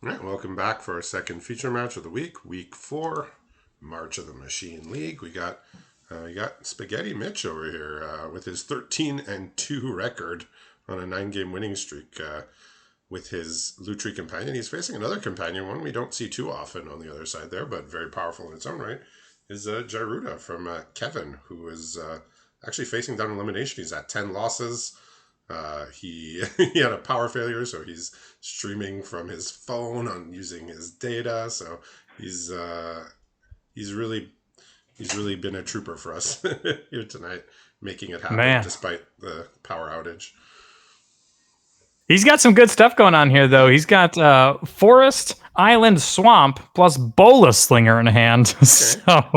All right, welcome back for our second feature match of the week 4, March of the Machine League. We got Spaghetti Mitch over here with his 13-2 record on a 9-game winning streak with his Lutri companion. He's facing another companion, one we don't see too often on the other side there, but very powerful in its own right, is Gyruda from Kevin, who is actually facing down elimination. He's at 10 losses. He he had a power failure, so he's streaming from his phone on using his data. So he's he's really he's really been a trooper for us here tonight, making it happen Man, despite the power outage. he's got some good stuff going on here, though. He's got Forest, Island, Swamp, plus Bola Slinger in hand. So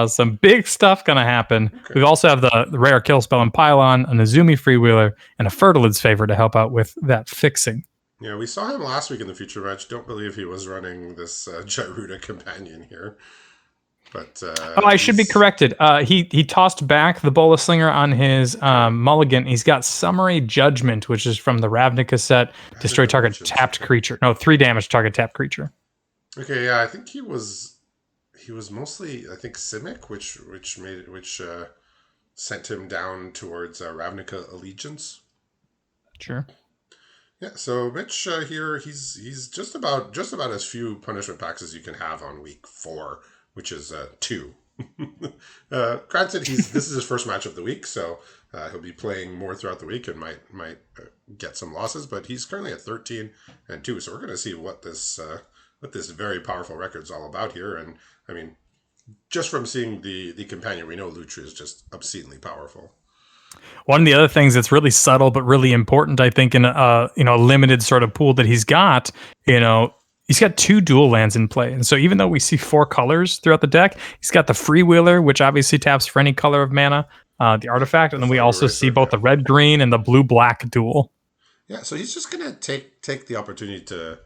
some big stuff going to happen. Okay. We also have the rare kill spell and Pylon, an Azumi Freewheeler, and a Fertilid's Favor to help out with that fixing. Yeah, we saw him last week in the feature match. Don't believe he was running this Gyruda companion here. But I should be corrected. He tossed back the Bola Slinger on his mulligan. He's got Summary Judgment, which is from the Ravnica set. Destroy target tapped creature. No, 3 damage target tapped creature. Okay, yeah, I think he was mostly, I think, Simic, which sent him down towards Ravnica Allegiance. Sure. Yeah, so Mitch here, he's just about as few punishment packs as you can have on week 4, which is 2. Granted, this is his first match of the week, so he'll be playing more throughout the week and might get some losses. But he's currently at 13-2, so we're going to see what this very powerful record's all about here. And I mean, just from seeing the companion, we know Lutri is just obscenely powerful. One of the other things that's really subtle but really important, I think, in a limited sort of pool that he's got, he's got 2 dual lands in play. And so even though we see 4 colors throughout the deck, he's got the Freewheeler, which obviously taps for any color of mana, the artifact, and then we also see both the red-green and the blue-black dual. Yeah, so he's just going to take the opportunity to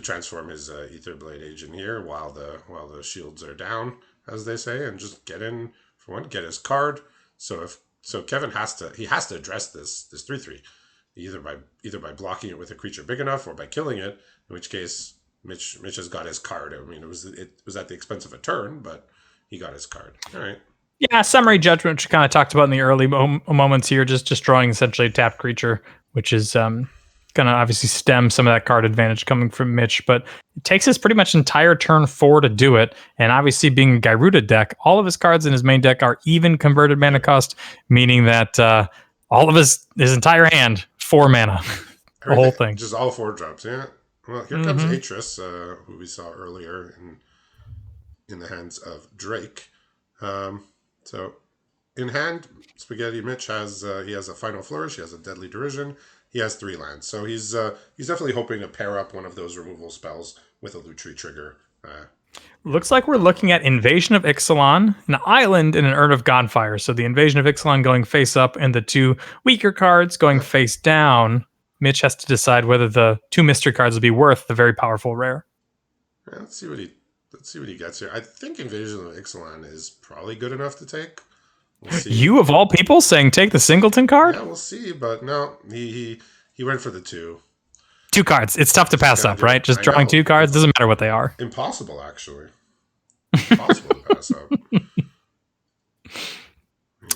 transform his Aetherblade Agent here while the shields are down, as they say, and just get in for one, get his card. So Kevin has to address this 3/3 either by blocking it with a creature big enough or by killing it, in which case Mitch has got his card. I mean, it was at the expense of a turn, but he got his card. All right. Yeah, Summary Judgment, which we kind of talked about in the early moments here, just destroying essentially a tapped creature, which is going to obviously stem some of that card advantage coming from Mitch, but it takes us pretty much entire turn 4 to do it. And obviously being a Gyruda deck, all of his cards in his main deck are even converted mana cost, meaning that all of his entire hand, 4 mana, the whole thing. Just all 4 drops, yeah. Well, here comes Atris, who we saw earlier in the hands of Drake. So in hand, Spaghetti Mitch has a Final Flourish, he has a Deadly Derision, he has 3 lands. So he's definitely hoping to pair up one of those removal spells with a Lutri trigger. Looks like we're looking at Invasion of Ixalan, an island, and an Urn of Godfire. So the Invasion of Ixalan going face up and the 2 weaker cards going face down. Mitch has to decide whether the 2 mystery cards will be worth the very powerful rare. Yeah, let's see what he gets here. I think Invasion of Ixalan is probably good enough to take. We'll see. You of all people saying take the singleton card? Yeah, we'll see. But no, he went for the 2. 2 cards. It's tough to pass up, right? Just drawing 2 cards doesn't matter what they are. Impossible, actually. Impossible to pass up.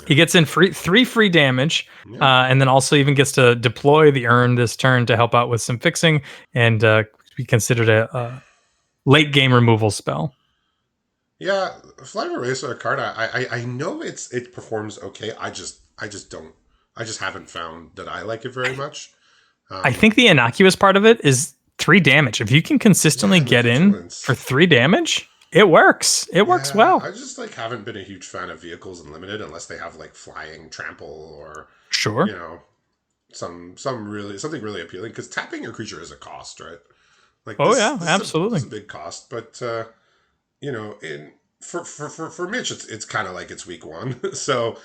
He gets in 3 free damage, and then also even gets to deploy the Urn this turn to help out with some fixing, and be considered a late game removal spell. Yeah, Flight Eraser card. I know it performs okay. I just haven't found that I like it very much. I think the innocuous part of it is 3 damage. If you can consistently get in for 3 damage, it works. It works well. I just haven't been a huge fan of vehicles in limited unless they have flying, trample, or something really appealing. Because tapping your creature is a cost, right? Absolutely, it's a big cost. But for Mitch, it's kind of like it's week 1. So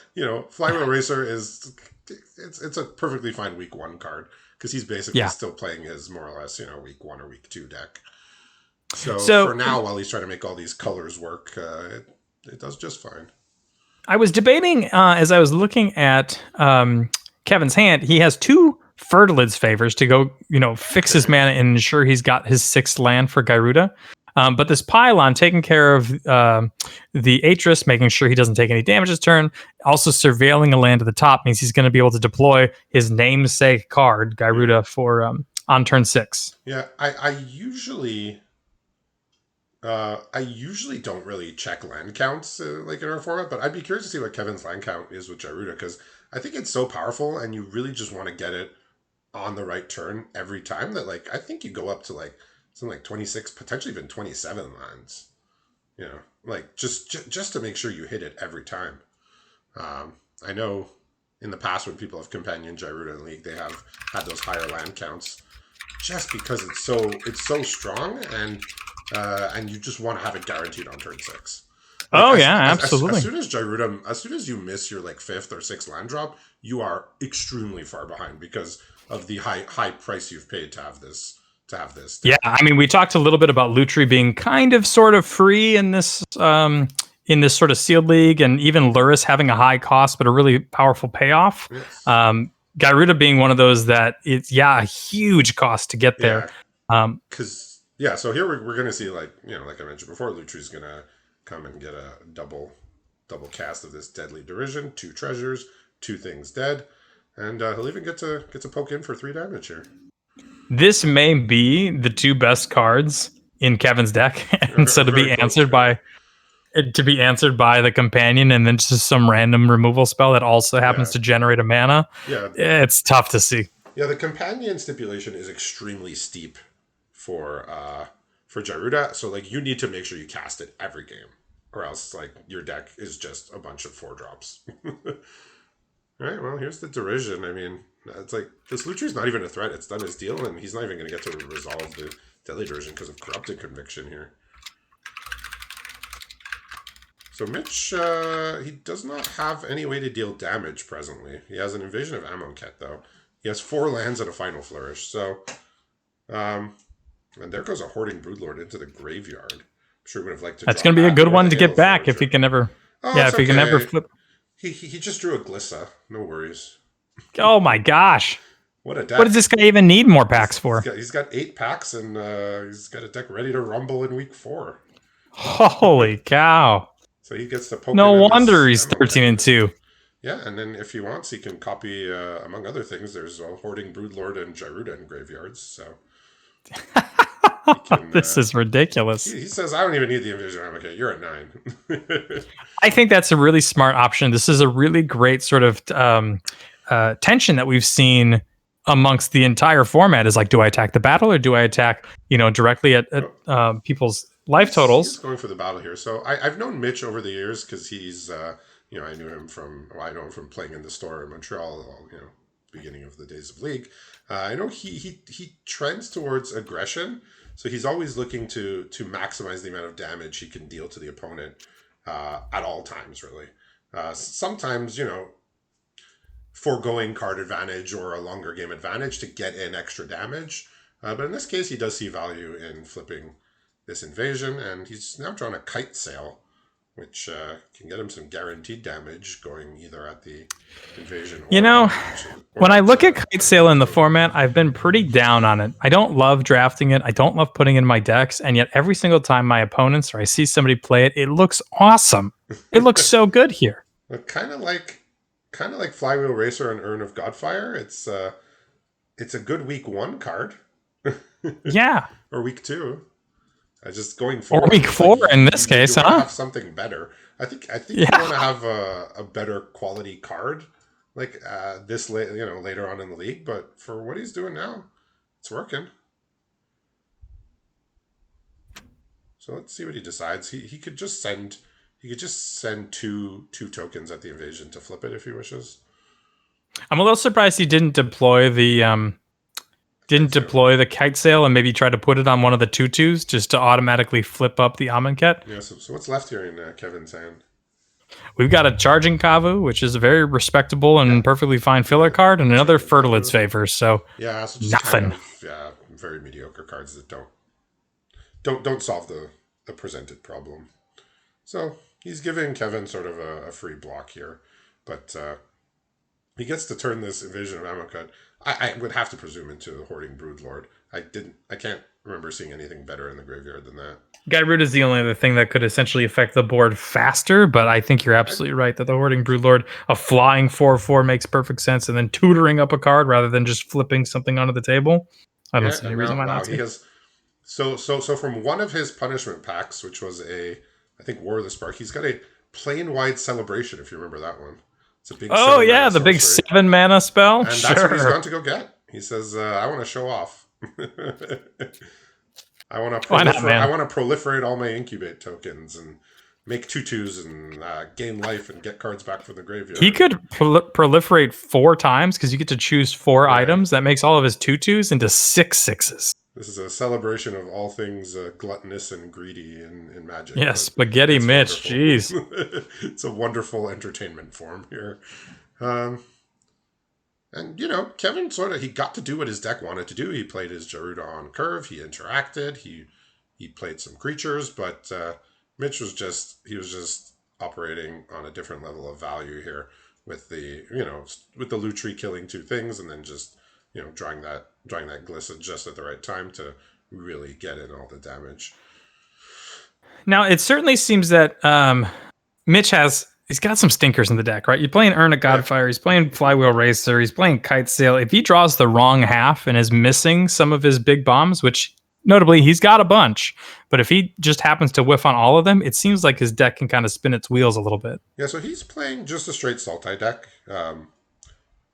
Flywheel Racer it's a perfectly fine week 1 card because he's basically still playing his more or less week 1 or week 2 deck. So for now, while he's trying to make all these colors work, it does just fine. I was debating as I was looking at Kevin's hand. He has 2 Fertilid's favors to go, fix his Okay. mana and ensure he's got his 6th land for Gyruda. But this pylon taking care of the Atris, making sure he doesn't take any damage this turn, also surveilling a land at the top means he's going to be able to deploy his namesake card, Mm. Gyruda, for on turn 6. Yeah, I usually don't really check land counts like in our format, but I'd be curious to see what Kevin's land count is with Jaruda because I think it's so powerful, and you really just want to get it on the right turn every time. That like I think you go up to like something like 26, potentially even 27 lands. You know, like just to make sure you hit it every time. I know in the past when people have companion Jaruda in League, they have had those higher land counts just because it's so strong, and you just want to have it guaranteed on turn 6. Like Oh, as yeah, as absolutely. soon as Gyruda, as soon as you miss your like 5th or 6th land drop, you are extremely far behind because of the high price you've paid to have this Yeah, deck. I mean, we talked a little bit about Lutri being kind of sort of free in this sort of sealed league, and even Luris having a high cost but a really powerful payoff. Yes. Um, Garuda being one of those that it's a huge cost to get there. Yeah, Um, because yeah. So here we're gonna see like like I mentioned before, Lutri's gonna come and get a double cast of this deadly derision, 2 treasures, 2 things dead, and he'll even get to poke in for 3 damage here. this may be the 2 best cards in Kevin's deck, and so Or very close to it. to be answered by the companion, and then just some random removal spell that also happens Yeah, to generate a mana. yeah, It's tough to see. yeah. The companion stipulation is extremely steep for Jaruda. So like you need to make sure you cast it every game, or else like your deck is just a bunch of 4 drops. All right, well, here's the derision. I mean, it's like this Lutri's not even a threat. It's done his deal, and he's not even going to get to resolve the deadly derision because of corrupted conviction here. So Mitch, he does not have any way to deal damage presently. He has an invasion of Amonkhet, though. He has 4 lands and a final flourish. So, um, and there goes a hoarding broodlord into the graveyard. I'm sure he would have liked to That's draw going to be a that good or one the to get Hail back if he Forager. can ever. Oh, Yeah, it's if he can ever okay. flip. He just drew a Glissa. No worries. Oh my gosh. What a What does deck. this guy even need more He's, packs he's for? got he's got 8 packs, and he's got a deck ready to rumble in week 4. Holy cow. So he gets to poke No in wonder this he's Amonkhet 13 and with it. 2. Yeah, and then if he wants, he can copy, among other things, there's a Hoarding Broodlord and Gyruda in graveyards. So he can. This is ridiculous. He says, I don't even need the Invasion Amonkhet. You're at 9. I think that's a really smart option. This is a really great sort of tension that we've seen amongst the entire format. Is like, do I attack the battle or do I attack, directly at Oh, people's life he's totals? going for the battle here. So I've known Mitch over the years because he's, I know him from playing in the store in Montreal, beginning of the days of League. I know he trends towards aggression. So he's always looking to maximize the amount of damage he can deal to the opponent at all times, really. Sometimes, foregoing card advantage or a longer game advantage to get in extra damage. But in this case, he does see value in flipping this invasion, and he's now drawn a Kite Sail, which can get him some guaranteed damage going either at the invasion You or know, or when I at look at Kite turn Sail in the 2. format, I've been pretty down on it. I don't love drafting it. I don't love putting it in my decks, and yet every single time my opponents or I see somebody play it, it looks awesome. It looks so good here. But kind of like Flywheel Racer and Urn of Godfire. It's a good week 1 card Yeah. or week 2. Just going Or forward, week it's like 4 in this you case, want to huh? have something better. I think you Yeah. want to have a better quality card like this later on in the league. But for what he's doing now, it's working. So let's see what he decides. He could just send two tokens at the invasion to flip it if he wishes. I'm a little surprised he didn't Kite sail. deploy the Kite Sail and maybe try to put it on one of the tutus just to automatically flip up the Amonkhet. Yeah. So what's left here in Kevin's hand? We've got a Charging Kavu, which is a very respectable Yeah. and perfectly fine filler Yeah. card, and another Charging Fertilid's Kavu. Favor. So Yeah. So just kind nothing. of very mediocre cards that don't solve the presented problem. So he's giving Kevin sort of a free block here, but he gets to turn this Invasion of Amonkhet. I would have to presume into a Hoarding Broodlord. I can't remember seeing anything better in the graveyard than that. Gyroot is the only other thing that could essentially affect the board faster, but I think you're absolutely right that the Hoarding Broodlord, a flying 4/4 makes perfect sense, and then tutoring up a card rather than just flipping something onto the table. I don't Yeah, see any and reason now why wow, not he to. has so from one of his punishment packs, which was I think War of the Spark, he's got a plane wide celebration. If you remember that one, it's a big Oh 7 mana yeah, the big sorcery, 7 mana spell. and that's what he's Sure, gone to go get. He says, "I want to show off. I want to why not, proliferate. I man? want to proliferate all my incubate tokens and make 2/2s and gain life and get cards back from the He graveyard." could proliferate 4 times because you get to choose 4 items. Yeah, That makes all of his 2/2s into 6/6s. this is a celebration of all things gluttonous and greedy in Magic, Yeah, but spaghetti it's Mitch. wonderful. Jeez. It's a wonderful entertainment form here. Um, and Kevin he got to do what his deck wanted to do. He played his Jaruda on curve. He interacted. He played some creatures, but Mitch was just operating on a different level of value here with the Lutri killing 2 things and then just drawing that glisten just at the right time to really get in all the damage. Now it certainly seems that Mitch he's got some stinkers in the deck, right? You're playing Earn a Yeah, Godfire, he's playing Flywheel Racer, he's playing Kite Sail. If he draws the wrong half and is missing some of his big bombs, which notably he's got a bunch, but if he just happens to whiff on all of them, it seems like his deck can kind of spin its wheels a little bit. yeah. So he's playing just a straight Sultai deck.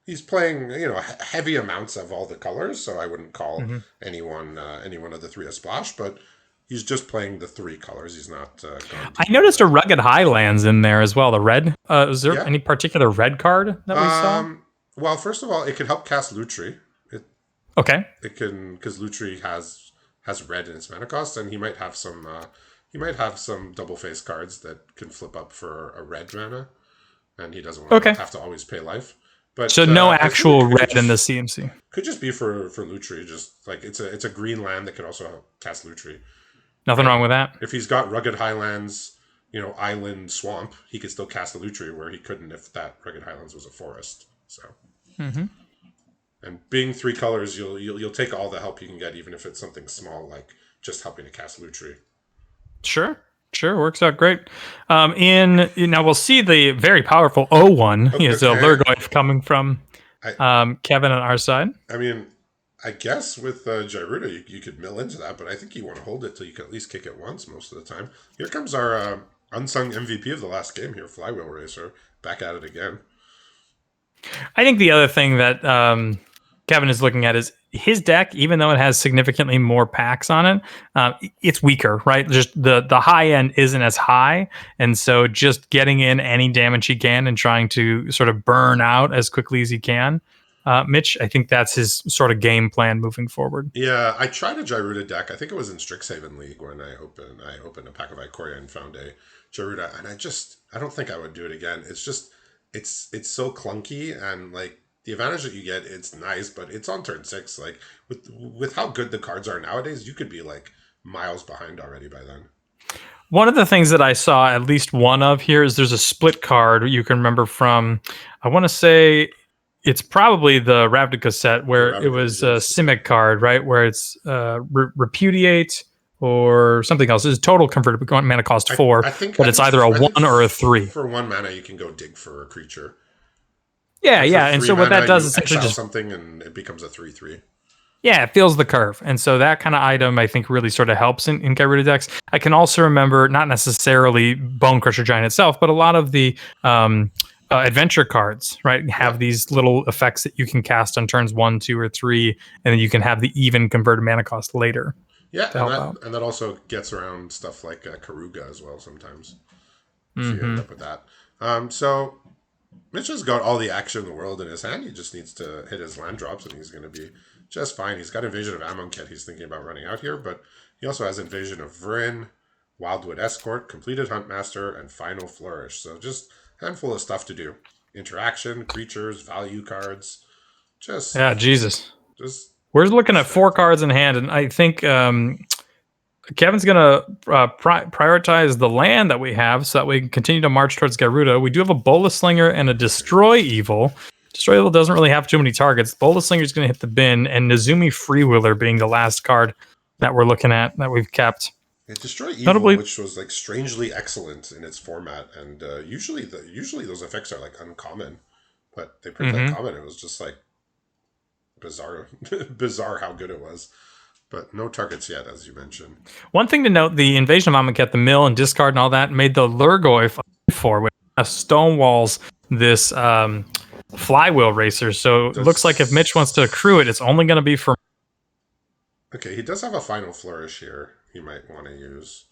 He's playing heavy amounts of all the colors, so I wouldn't call Mm-hmm. any one of the three a splash, but he's just playing the 3 colors. He's not going I deep into noticed a it. Rugged Highlands in there as well. The red. Was there Yeah. any particular red card that we saw? Well, first of all, it can help cast Lutri. Okay. It can, because Lutri has red in its mana cost, and he might have some double face cards that can flip up for a red mana, and he doesn't want to Okay. have to always pay life. But So no I think actual it could red in the just CMC. could just be for Lutri. Just like it's a green land that can also cast Lutri. Nothing wrong with that. If he's got Rugged Highlands, Island Swamp, he could still cast a Lutri where he couldn't if that Rugged Highlands was a forest. So. Mm-hmm. And being 3 colors, you'll take all the help you can get, even if it's something small like just helping to cast Lutri. Sure, works out great. Now we'll see the very powerful O1. He has a Okay. Lurgoyf coming from I Kevin on our side. I mean, I guess with Gyruda, you could mill into that, but I think you want to hold it till you can at least kick it once most of the time. Here comes our unsung MVP of the last game here, Flywheel Racer, back at it again. I think the other thing that Kevin is looking at is his deck, even though it has significantly more packs on it, it's weaker, right? Just the high end isn't as high. And so just getting in any damage he can and trying to sort of burn out as quickly as he can. Mitch, I think that's his sort of game plan moving forward. Yeah, I tried a Gyruda deck. I think it was in Strixhaven League when I opened a pack of Ikoria and found a Gyruda, and I don't think I would do it again. It's so clunky, and like the advantage that you get, it's nice, but it's on turn 6. Like with how good the cards are nowadays, you could be like miles behind already by then. One of the things that I saw at least one of here is there's a split card you can remember from, I want to say it's probably the Ravnica set where it was a Simic card, right? Where it's Repudiate or something else. It's total converted mana cost 4, but it's either a 1 or a 3. For 1 mana, you can go dig for a creature. Yeah, And yeah. And so what that does is essentially exile just something, and it becomes a 3/3. yeah, it feels the curve. And so that kind of item I think really sort of helps in Gyruda decks. I can also remember not necessarily Bone Crusher Giant itself, but a lot of the adventure cards, right, have these little effects that you can cast on turns 1, 2, or 3, and then you can have the even converted mana cost later. Yeah, and that also gets around stuff like Karuga as well sometimes. If you end up with that. So Mitch has got all the action in the world in his hand. He just needs to hit his land drops, and he's going to be just fine. He's got Invasion of Amonkhet he's thinking about running out here, but he also has Invasion of Vryn, Wildwood Escort, Completed Huntmaster, and Final Flourish. So just a handful of stuff to do. Interaction, creatures, value cards. Yeah, Jesus. Just We're looking at 4 cards in hand, and I think Kevin's going to prioritize the land that we have so that we can continue to march towards Garuda. We do have a Bola Slinger and a Destroy Evil, Destroy Evil doesn't really have too many targets. Boulder Slinger is going to hit the bin, and Nezumi Freewheeler being the last card that we're looking at that we've kept. It Destroy Evil, Notably, which was like strangely excellent in its format, and usually those effects are like uncommon, but they printed that common. It was just like bizarre, bizarre how good it was. But no targets yet, as you mentioned. one thing to note: the Invasion of Amonkhet, the mill and discard and all that made the Lurgoyf for which stonewalls this flywheel racer. So it looks like if Mitch wants to accrue it, it's only going to be for. Okay, he does have a final flourish here. He might want to use.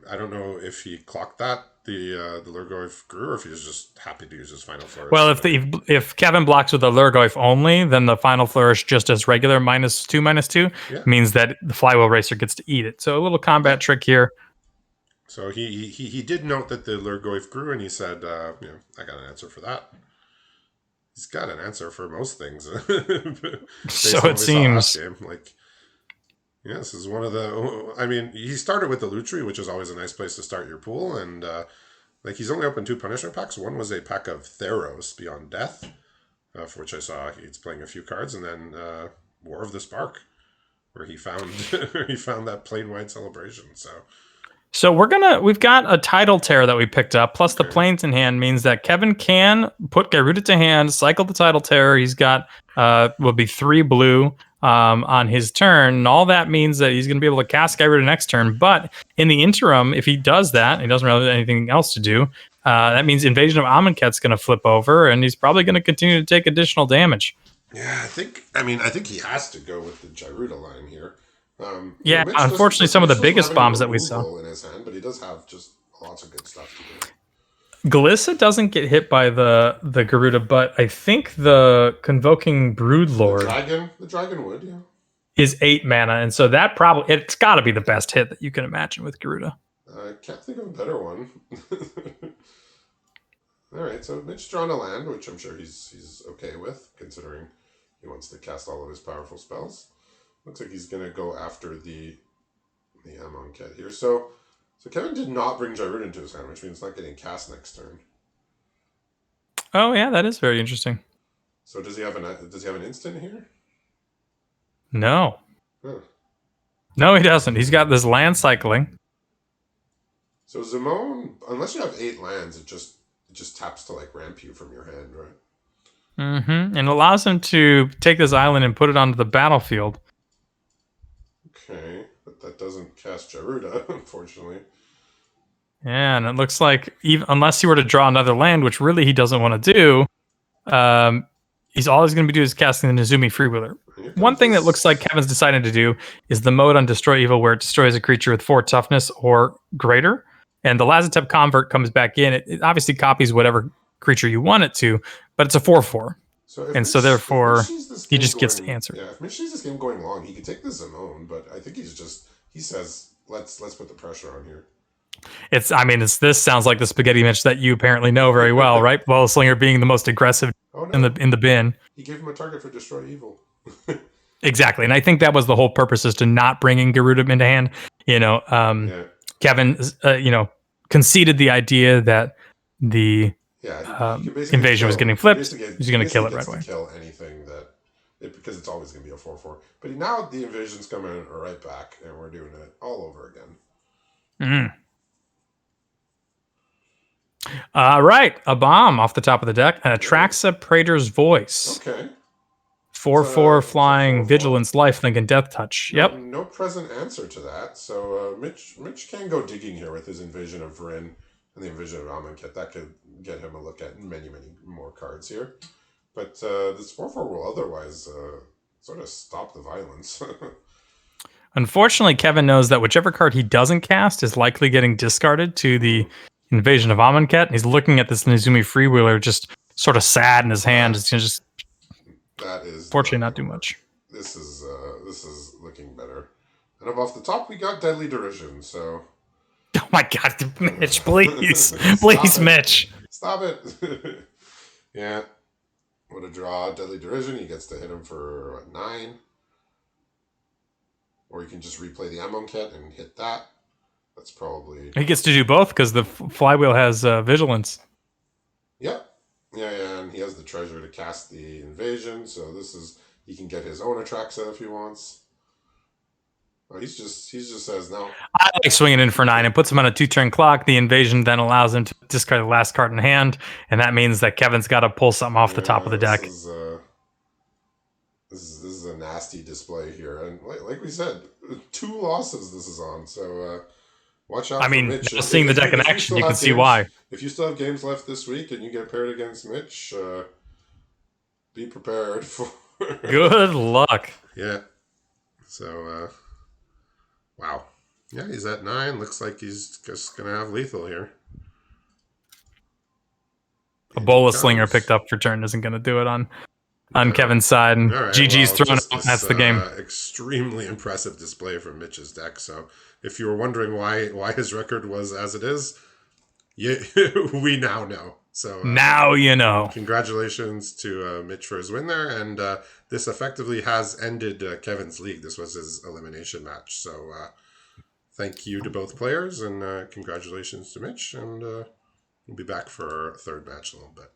I don't know if he clocked that the Lurgoyf grew, or if he's just happy to use his final flourish. Well, if Kevin blocks with the Lurgoyf only, then the final flourish just as regular -2/-2 means that the flywheel racer gets to eat it. So a little combat trick here. So he did note that the Lurgoyf grew, and he said, I got an answer for that. He's got an answer for most things. So it seems. Like, yeah, this is one of the. I mean, he started with the Lutri, which is always a nice place to start your pool, and like he's only opened 2 punishment packs. One was a pack of Theros Beyond Death, for which I saw he's playing a few cards, and then War of the Spark, where he found that plain white celebration. So we've got a title tear that we picked up, plus the planes in hand means that Kevin can put Garuda to hand, cycle the title tear. He's got will be 3 blue on his turn, and all that means that he's going to be able to cast Garuda next turn. But in the interim, if he does that, and he doesn't really have anything else to do, that means Invasion of Amonkhet's going to flip over, and he's probably going to continue to take additional damage. Yeah, I think he has to go with the Garuda line here. Yeah, unfortunately, some of the biggest bombs that we saw in his hand, but he does have just lots of good stuff to do. Glissa doesn't get hit by the Garuda, but I think the Convoking Broodlord, the dragon would, yeah, is 8 mana, and so that it's got to be the best hit that you can imagine with Garuda. I can't think of a better one. All right, so Mitch drawn a land, which I'm sure he's okay with, considering he wants to cast all of his powerful spells. Looks like he's going to go after the Amonkhet here. So Kevin did not bring Garuda into his hand, which means not getting cast next turn. Oh yeah, that is very interesting. So does he have an instant here? No. Huh. No, he doesn't. He's got this land cycling. So Zimone, unless you have 8 lands, it just taps to like ramp you from your hand, right? Mm-hmm. And allows him to take this island and put it onto the battlefield. Okay, but that doesn't cast Garuda, unfortunately. Yeah, and it looks like unless he were to draw another land, which really he doesn't want to do, he's all he's going to be doing is casting the Nezumi Freewheeler. One thing that looks like Kevin's decided to do is the mode on Destroy Evil, where it destroys a creature with 4 toughness or greater, and the Lazatep Convert comes back in. It obviously copies whatever creature you want it to, but it's a 4/4. So therefore, he just gets to answer. Yeah, if Mitch sees this game going long, he could take the Zimone, but I think he says, let's put the pressure on here. This sounds like the Spaghetti Mitch that you apparently know very well, right? Well, Slinger being the most aggressive in the bin. He gave him a target for Destroy Evil. Exactly, and I think that was the whole purpose, is to not bringing Garuda into hand. Kevin, conceded the idea that the invasion was getting flipped. He's going to kill it right away. Kill anything because it's always going to be a 4/4. But now the invasion's coming right back, and we're doing it all over again. Mm-hmm. All right, a bomb off the top of the deck, and Atraxa Praetor's Voice. Okay. 4/4 flying, 4/4. Vigilance, lifelink, and death touch. Yep. No present answer to that. So Mitch can go digging here with his Invasion of Vryn and the Invasion of Amonkhet. That could get him a look at many, many more cards here. But this 4/4 will otherwise sort of stop the violence. Unfortunately, Kevin knows that whichever card he doesn't cast is likely getting discarded to the Invasion of Amonkhet. And he's looking at this Nezumi Freewheeler just sort of sad in his hand. It's going to just, that is fortunately, not do much. This is looking better. And up off the top, we got Deadly Derision, so... Oh my God, Mitch, please. Please, Mitch. Stop it. Yeah. What a draw. Deadly Derision, he gets to hit him for 9. Or you can just replay the Amonkhet and hit that. That's probably... He gets to do both because the flywheel has vigilance. Yep. Yeah, and he has the treasure to cast the invasion, so he can get his own Atraxa if he wants. Oh, he just says no. I like swinging in for 9 and puts him on a 2-turn clock. The invasion then allows him to discard the last card in hand, and that means that Kevin's got to pull something off the top of Yeah, the deck. this is a nasty display here, and like we said, 2 losses this is on. So watch I out for mean, Mitch. now seeing the deck in If you action, still you can have see why. games left this week and you get paired against Mitch, be prepared for. Good luck. Yeah. So wow. Yeah, he's at 9. Looks like he's just gonna have lethal here. A In he bola slinger comes. picked up for turn isn't going to do it on No. Kevin's side, and All right. GG's Well, thrown just out. this That's the game. extremely impressive display from Mitch's deck. So, if you were wondering why his record was as it is, we now know. So Now you know. congratulations to Mitch for his win there, and this effectively has ended Kevin's league. This was his elimination match. So thank you to both players, and congratulations to Mitch. And we'll be back for our third match in a little bit.